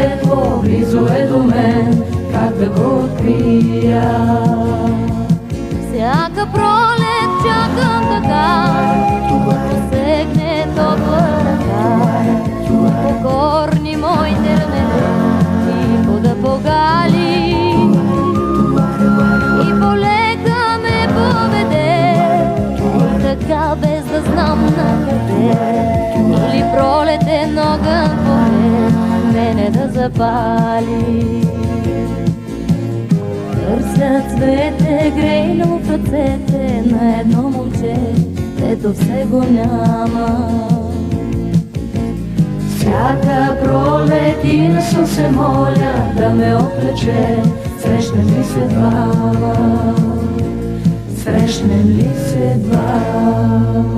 светло, близо е до мен, как да го открия? Всяка пролет чакам така, посегне топла ръка, покорни моите рамене, тихо да погали и полека ме поведе, и така без да знам накъде, или пролетен огън поне мене да запали. Търся цвете, грейно в ръцете на едно момче, ето все го няма. Всяка пролет и на се моля да ме оплече, срещнем ли се двама? Срещнем ли се двама?